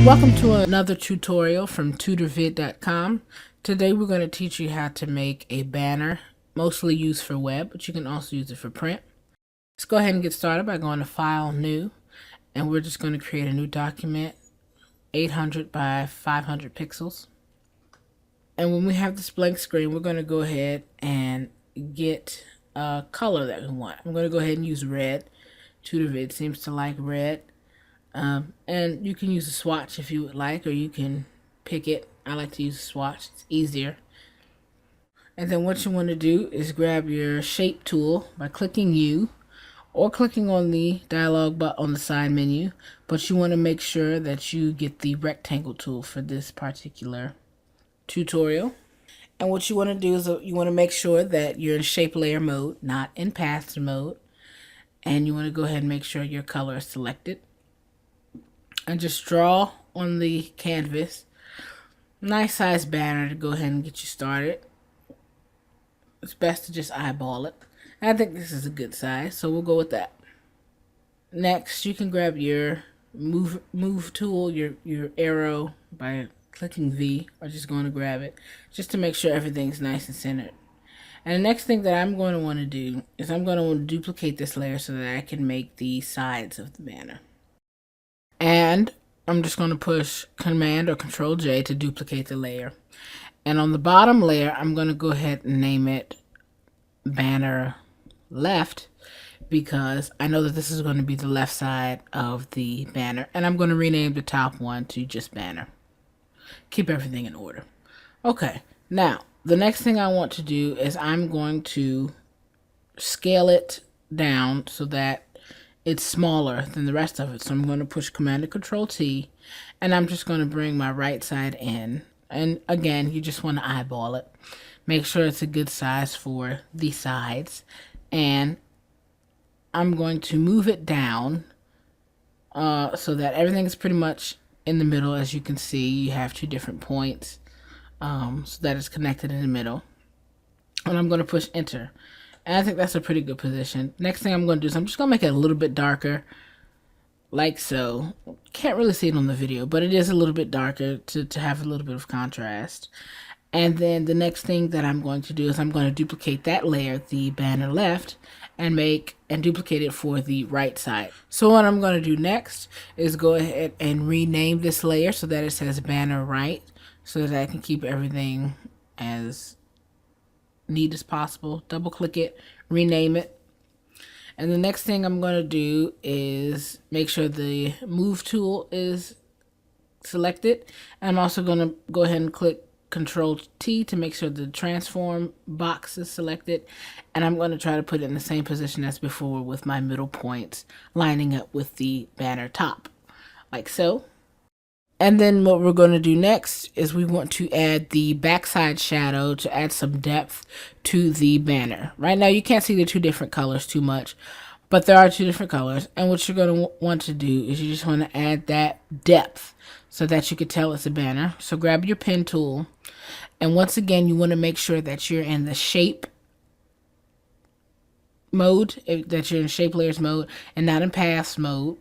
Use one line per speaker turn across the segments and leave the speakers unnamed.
Welcome to another tutorial from tutorvid.com. Today we're going to teach you how to make a banner, mostly used for web, but you can also use it for print. Let's go ahead and get started by going to File, New, and we're just going to create a new document, 800 by 500 pixels. And when we have this blank screen, we're going to go ahead and get a color that we want. I'm going to go ahead and use red. TutorVid seems to like red. And you can use a swatch if you would like, or you can pick it. I like to use a swatch, it's easier. And then what you want to do is grab your shape tool by clicking U, or clicking on the dialog button on the side menu, but you want to make sure that you get the rectangle tool for this particular tutorial. And what you want to do is you want to make sure that you're in shape layer mode, not in path mode. And you want to go ahead and make sure your color is selected. And just draw on the canvas nice size banner to go ahead and get you started. It's best to just eyeball it. I think this is a good size, so we'll go with that. Next, you can grab your move tool, your arrow, by clicking V, or just going to grab it just to make sure everything's nice and centered. And the next thing that I'm going to want to do is I'm going to want to duplicate this layer so that I can make the sides of the banner. And I'm just going to push Command or Control J to duplicate the layer. And on the bottom layer, I'm going to go ahead and name it Banner Left, because I know that this is going to be the left side of the banner. And I'm going to rename the top one to just Banner. Keep everything in order. Okay, now the next thing I want to do is I'm going to scale it down so that it's smaller than the rest of it. So I'm going to push Command and Control T, and I'm just going to bring my right side in. And again, you just want to eyeball it. Make sure it's a good size for the sides. And I'm going to move it down so that everything is pretty much in the middle. As you can see, you have two different points so that it's connected in the middle. And I'm going to push Enter. And I think that's a pretty good position. Next thing I'm going to do is I'm just going to make it a little bit darker, like so. Can't really see it on the video, but it is a little bit darker to have a little bit of contrast. And then the next thing that I'm going to do is I'm going to duplicate that layer, the banner left, and duplicate it for the right side. So what I'm going to do next is go ahead and rename this layer so that it says banner right, so that I can keep everything as neat as possible. Double click it, rename it. And the next thing I'm going to do is make sure the move tool is selected. And I'm also going to go ahead and click Control T to make sure the transform box is selected. And I'm going to try to put it in the same position as before, with my middle points lining up with the banner top, like so. And then what we're going to do next is we want to add the backside shadow to add some depth to the banner. Right now you can't see the two different colors too much, but there are two different colors. And what you're going to want to do is you just want to add that depth so that you can tell it's a banner. So grab your pen tool, and once again you want to make sure that you're in the shape mode, that you're in shape layers mode and not in paths mode.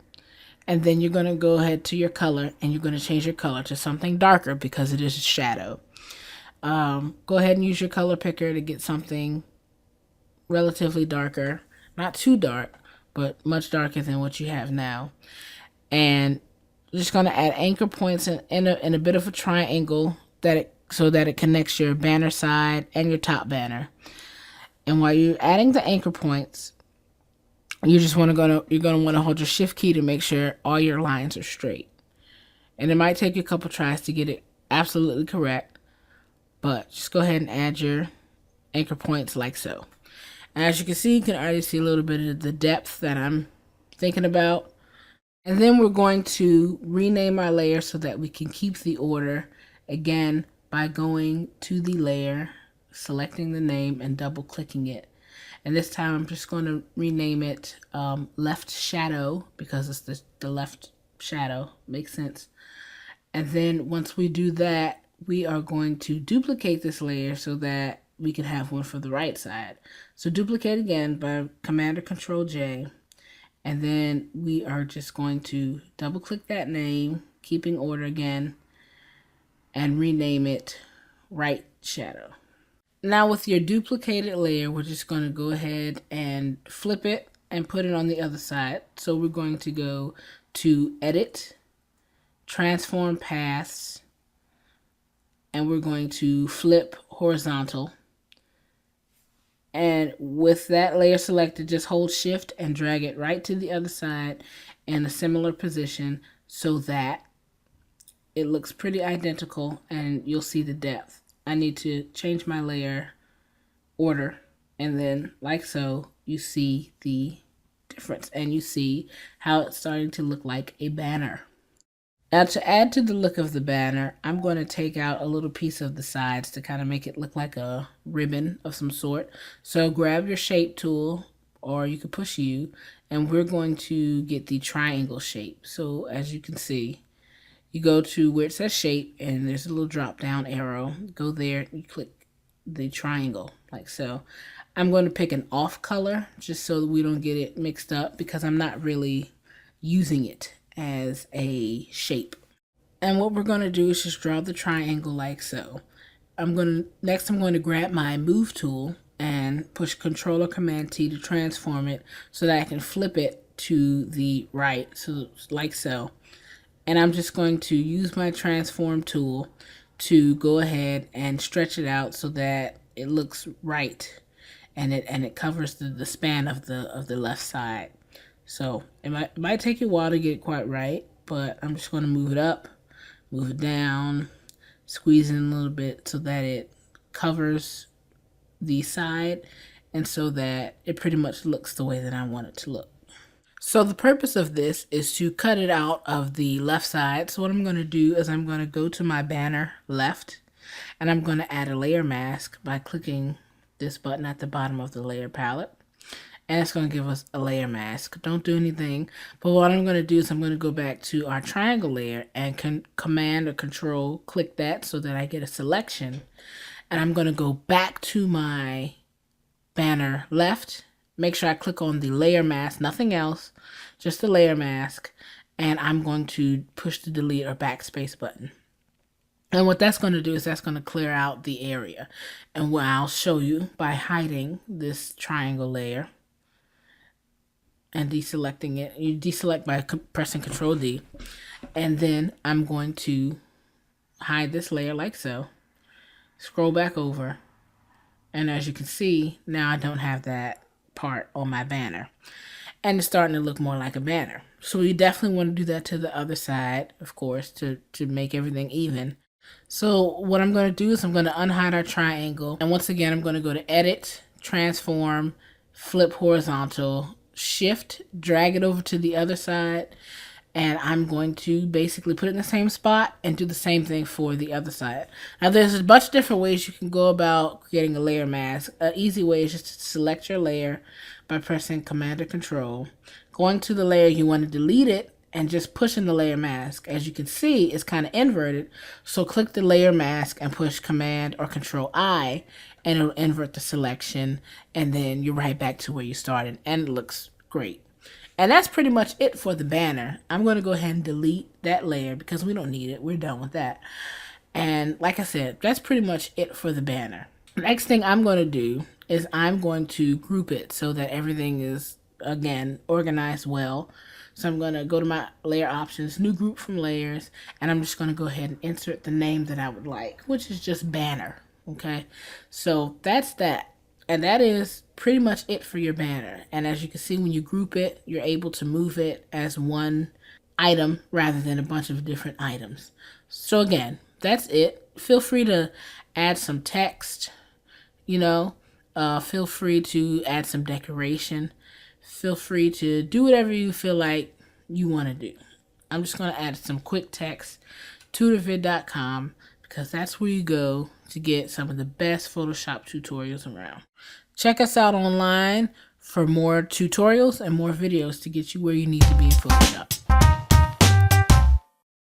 And then you're going to go ahead to your color, and you're going to change your color to something darker because it is a shadow. Go ahead and use your color picker to get something relatively darker. Not too dark, but much darker than what you have now. And you're just going to add anchor points in a bit of a triangle so that it connects your banner side and your top banner. And while you're adding the anchor points, you're going to want to hold your shift key to make sure all your lines are straight. And it might take you a couple tries to get it absolutely correct, but just go ahead and add your anchor points like so. And as you can see, you can already see a little bit of the depth that I'm thinking about. And then we're going to rename our layer so that we can keep the order, again by going to the layer, selecting the name, and double clicking it. And this time I'm just going to rename it Left Shadow, because it's the left shadow. Makes sense. And then once we do that, we are going to duplicate this layer so that we can have one for the right side. So duplicate again by Command or Control J. And then we are just going to double click that name, keeping order again, and rename it right shadow. Now with your duplicated layer, we're just going to go ahead and flip it and put it on the other side. So we're going to go to Edit, Transform Paths, and we're going to flip horizontal. And with that layer selected, just hold Shift and drag it right to the other side in a similar position so that it looks pretty identical and you'll see the depth. I need to change my layer order, and then like so, you see the difference and you see how it's starting to look like a banner. Now to add to the look of the banner, I'm going to take out a little piece of the sides to kind of make it look like a ribbon of some sort. So grab your shape tool, or you could push U, and we're going to get the triangle shape. So as you can see, you go to where it says shape and there's a little drop down arrow. Go there, you click the triangle like so. I'm going to pick an off color just so that we don't get it mixed up, because I'm not really using it as a shape. And what we're going to do is just draw the triangle like so. Next I'm going to grab my move tool and push Control or Command T to transform it so that I can flip it to the right, so like so. And I'm just going to use my transform tool to go ahead and stretch it out so that it looks right, and it covers the span of the left side. So it might take you a while to get it quite right, but I'm just going to move it up, move it down, squeeze in a little bit so that it covers the side and so that it pretty much looks the way that I want it to look. So the purpose of this is to cut it out of the left side. So what I'm going to do is I'm going to go to my banner left, and I'm going to add a layer mask by clicking this button at the bottom of the layer palette. And it's going to give us a layer mask. Don't do anything. But what I'm going to do is I'm going to go back to our triangle layer and Command or Control click that so that I get a selection. And I'm going to go back to my banner left. Make sure I click on the layer mask, nothing else, just the layer mask. And I'm going to push the delete or backspace button. And what that's going to do is that's going to clear out the area. And what I'll show you by hiding this triangle layer and deselecting it. You deselect by pressing Control D. And then I'm going to hide this layer like so. Scroll back over. And as you can see, now I don't have that part on my banner. And it's starting to look more like a banner. So we definitely want to do that to the other side, of course, to make everything even. So what I'm going to do is I'm going to unhide our triangle. And once again, I'm going to go to Edit, Transform, Flip Horizontal, Shift, drag it over to the other side, and I'm going to basically put it in the same spot and do the same thing for the other side. Now there's a bunch of different ways you can go about creating a layer mask. An easy way is just to select your layer by pressing Command or Control, going to the layer you want to delete it, and just pushing the layer mask. As you can see, it's kind of inverted, so click the layer mask and push Command or Control I, and it'll invert the selection, and then you're right back to where you started, and it looks great. And that's pretty much it for the banner. I'm going to go ahead and delete that layer because we don't need it. We're done with that. And like I said, that's pretty much it for the banner. Next thing I'm going to do is I'm going to group it so that everything is, again, organized well. So I'm going to go to my layer options, new group from layers, and I'm just going to go ahead and insert the name that I would like, which is just banner. Okay, so that's that. And that is pretty much it for your banner. And as you can see, when you group it, you're able to move it as one item rather than a bunch of different items. So again, that's it. Feel free to add some text, feel free to add some decoration. Feel free to do whatever you feel like you want to do. I'm just going to add some quick text, tutorvid.com, because that's where you go to get some of the best Photoshop tutorials around. Check us out online for more tutorials and more videos to get you where you need to be in Photoshop.